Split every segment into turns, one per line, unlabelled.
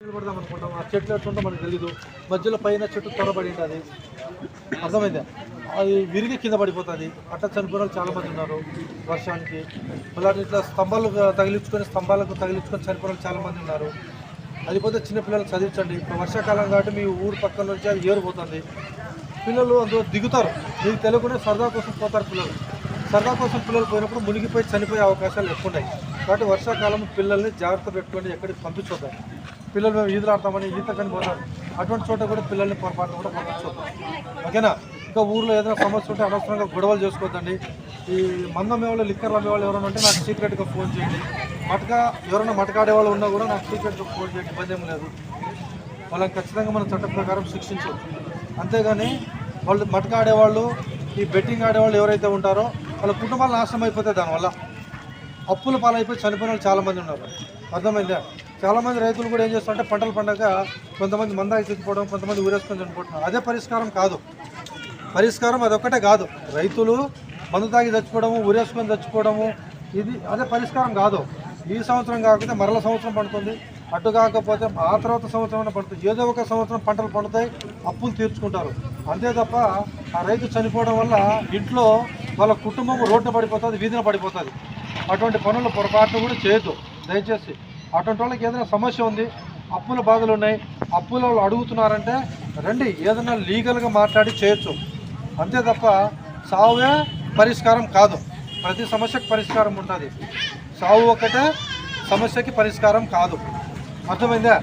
నిలబడదాం అనుకుంటాం, ఆ చెట్లు ఎట్లుంటో మనకు తెలీదు. మధ్యలో పైన చెట్టు త్వరపడి ఉంటుంది, అర్థమైందా? అది విరిగి కింద పడిపోతుంది. అట్లా చనిపోయిన వాళ్ళు చాలామంది ఉన్నారు వర్షానికి. అలాంటి ఇట్లా స్తంభాలకు తగిలించుకొని చనిపోయిన వాళ్ళు చాలామంది ఉన్నారు. అది పోతే చిన్నపిల్లలు చదివించండి. ఇప్పుడు వర్షాకాలం కాబట్టి మీ ఊరు పక్కన నుంచి అది ఏరిపోతుంది. పిల్లలు అందులో దిగుతారు, మీకు తెలియకుండా సరదా కోసం పోతారు పిల్లలు. సరదా కోసం పిల్లలు పోయినప్పుడు మునిగిపోయి చనిపోయే అవకాశాలు ఎక్కువ ఉన్నాయి. కాబట్టి వర్షాకాలం పిల్లల్ని జాగ్రత్త పెట్టుకోండి, ఎక్కడికి పంపించొద్దాం. పిల్లలు మేము ఈదులు ఆడతామని ఈతకని పోతారు, అటువంటి చోట కూడా పిల్లల్ని పొరపాటు కూడా పంపించొద్దాం. ఓకేనా? ఇంకా ఊర్లో ఏదైనా సమస్య ఉంటే అనవసరంగా గొడవలు చేసుకోవద్దండి. ఈ మందు అమ్మేవాళ్ళు, లిక్కర్లు అమ్మేవాళ్ళు ఎవరైనా ఉంటే నాకు సీక్రెట్గా ఫోన్ చేయండి. ఎవరైనా మటకాడేవాళ్ళు ఉన్నా కూడా నాకు సీక్రెట్గా ఫోన్ చేయండి, ఇబ్బంది ఏం లేదు. వాళ్ళని ఖచ్చితంగా మనం చట్ట ప్రకారం శిక్షించవచ్చు. అంతేగాని వాళ్ళు మటకాడేవాళ్ళు, ఈ బెట్టింగ్ ఆడేవాళ్ళు ఎవరైతే ఉంటారో వాళ్ళ కుటుంబాలు నాశనం అయిపోతాయి. దానివల్ల అప్పుల పాలైపోయి చనిపోయిన వాళ్ళు చాలామంది ఉన్నారు, అర్థమైందా? చాలామంది రైతులు కూడా ఏం చేస్తారంటే పంటలు పండగ కొంతమంది మందాకి చచ్చిపోవడం, కొంతమంది ఊరేసుకొని చనిపోతున్నారు. అదే పరిష్కారం కాదు. పరిష్కారం అదొక్కటే కాదు. రైతులు మందు తాగి చచ్చిపోవడము, ఊరేసుకొని చచ్చిపోవడము, అదే పరిష్కారం కాదు. ఈ సంవత్సరం కాకపోతే మరల సంవత్సరం పండుతుంది, అటు కాకపోతే ఆ తర్వాత సంవత్సరం పడుతుంది. ఏదో ఒక సంవత్సరం పంటలు పండుతాయి, అప్పులు తీర్చుకుంటారు. అంతే తప్ప ఆ రైతు చనిపోవడం వల్ల ఇంట్లో వాళ్ళ కుటుంబం రోడ్డు పడిపోతుంది, వీధిన పడిపోతుంది. అటువంటి పనులు పొరపాట్లు కూడా చేయొద్దు దయచేసి. అటువంటి వాళ్ళకి ఏదైనా సమస్య ఉంది, అప్పుల బాధలు ఉన్నాయి, అప్పుల వాళ్ళు అడుగుతున్నారంటే రండి, ఏదైనా లీగల్గా మాట్లాడి చేయొచ్చు. అంతే తప్ప సావే పరిష్కారం కాదు. ప్రతి సమస్యకు పరిష్కారం ఉంటుంది, సావు ఒక్కటే సమస్యకి పరిష్కారం కాదు. అర్థమైందా?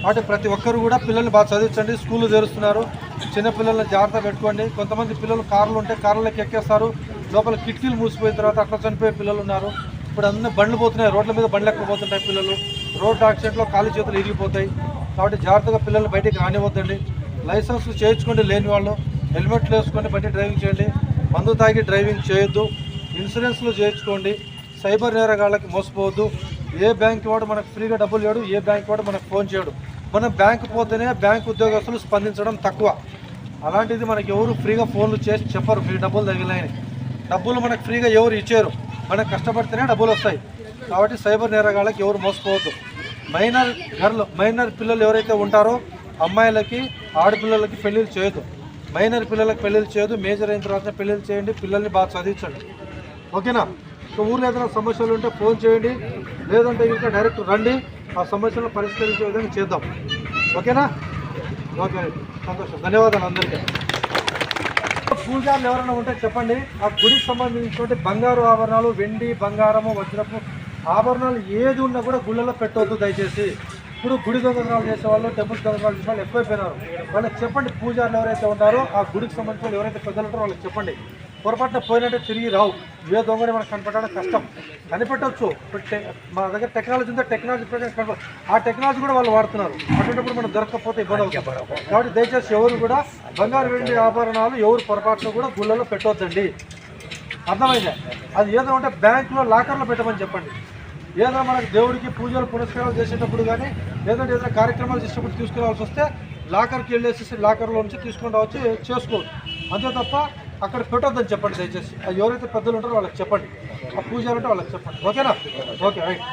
కాబట్టి ప్రతి ఒక్కరు కూడా పిల్లల్ని బాగా చదివించండి. స్కూళ్ళు తెరుస్తున్నారు, చిన్నపిల్లల్ని జాగ్రత్త పెట్టుకోండి. కొంతమంది పిల్లలు కార్లు ఉంటే కార్లకి ఎక్కేస్తారు, లోపల కిటికీలు మూసిపోయిన తర్వాత అట్లా చనిపోయే పిల్లలు ఉన్నారు. ఇప్పుడు అన్నీ బండ్లు పోతున్నాయి, రోడ్ల మీద బండ్లు ఎక్కకపోతుంటాయి పిల్లలు. రోడ్డు యాక్సిడెంట్లో కాలు చేతులు ఇరిగిపోతాయి. కాబట్టి జాగ్రత్తగా పిల్లల్ని బయటికి రానివ్వద్దండి. లైసెన్స్లు చేయించుకోండి, లేని వాళ్ళు హెల్మెట్లు వేసుకొని బండి డ్రైవింగ్ చేయండి. మందు తాగి డ్రైవింగ్ చేయొద్దు. ఇన్సూరెన్స్లు చేయించుకోండి. సైబర్ నేరగాళ్ళకి మోసపోవద్దు. ఏ బ్యాంక్ వాడు మనకు ఫ్రీగా డబ్బులు ఇవ్వడు, ఏ బ్యాంక్ వాడు మనకు ఫోన్ చేయడు. మనం బ్యాంకు పోతేనే బ్యాంక్ ఉద్యోగస్తులు స్పందించడం తక్కువ. అలాంటిది మనకి ఎవరు ఫ్రీగా ఫోన్లు చేసి చెప్పరు మీ డబ్బులు తగిలాయని. డబ్బులు మనకు ఫ్రీగా ఎవరు ఇచ్చారు, మనకు కష్టపడితేనే డబ్బులు వస్తాయి. కాబట్టి సైబర్ నేరగాళ్ళకి ఎవరు మోసపోవద్దు. మైనర్ పిల్లలు ఎవరైతే ఉంటారో అమ్మాయిలకి, ఆడపిల్లలకి పెళ్ళిళ్ళు చేయొద్దు. మైనర్ పిల్లలకి పెళ్ళిళ్ళు చేయొద్దు. మేజర్ అయిన తర్వాత పెళ్ళిళ్ళు చేయండి. పిల్లల్ని బాగా చదివించండి. ఓకేనా? ఇక ఊర్లో ఏదైనా సమస్యలు ఉంటే ఫోన్ చేయండి, లేదంటే ఇంకా డైరెక్ట్ రండి, ఆ సమస్యలను పరిష్కరించే విధంగా చేద్దాం. ఓకేనా? ఓకే, సంతోషం. ధన్యవాదాలు అందరికీ. పూజారులు ఎవరైనా ఉంటే చెప్పండి. ఆ గుడికి సంబంధించినటువంటి బంగారు ఆభరణాలు, వెండి, బంగారము, వజ్రపు ఆభరణాలు ఏది ఉన్నా కూడా గుళ్ళలో పెట్టవద్దు దయచేసి. ఇప్పుడు గుడి దొంగతనాలు చేసేవాళ్ళు, టెంపుల్ దొంగతనాలు చేసే వాళ్ళు ఎక్కువైపోయినారు. వాళ్ళకి చెప్పండి, పూజారులు ఎవరైతే ఉంటారో ఆ గుడికి సంబంధించిన వాళ్ళు ఎవరైతే పెద్దలు ఉంటారో వాళ్ళకి చెప్పండి. పొరపాటున పోయినట్టే తిరిగి రావు. ఏ దొంగని మనకు కనిపెట్టడం కష్టం. కనిపెట్టవచ్చు, మన దగ్గర టెక్నాలజీ ఉంటే టెక్నాలజీ ప్రకారం ఆ టెక్నాలజీ కూడా వాళ్ళు వాడుతున్నారు. అటువంటిప్పుడు మనం దొరకకపోతే ఇబ్బంది అవుతుంది. కాబట్టి దయచేసి ఎవరు కూడా బంగారు, వెండి ఆభరణాలు ఎవరు పొరపాటున కూడా గుళ్ళలో పెట్టవద్దండి. అర్థమైందా? అది ఏదో ఉంటే బ్యాంకులో లాకర్లో పెట్టమని చెప్పండి. ఏదైనా మనకు దేవుడికి పూజలు పునస్కారాలు చేసేటప్పుడు కానీ, లేదంటే ఏదైనా కార్యక్రమాలు చేసేటప్పుడు తీసుకురావాల్సి వస్తే లాకర్కి వెళ్ళేసి లాకర్లో నుంచి తీసుకొని రావచ్చు, చేసుకోవచ్చు. అంతే తప్ప అక్కడ పెట్టొద్దని చెప్పండి దయచేసి. ఎవరైతే పెద్దలు ఉంటారో వాళ్ళకి చెప్పండి, ఆ పూజలు ఉంటే వాళ్ళకి చెప్పండి. ఓకేనా? Okay, right.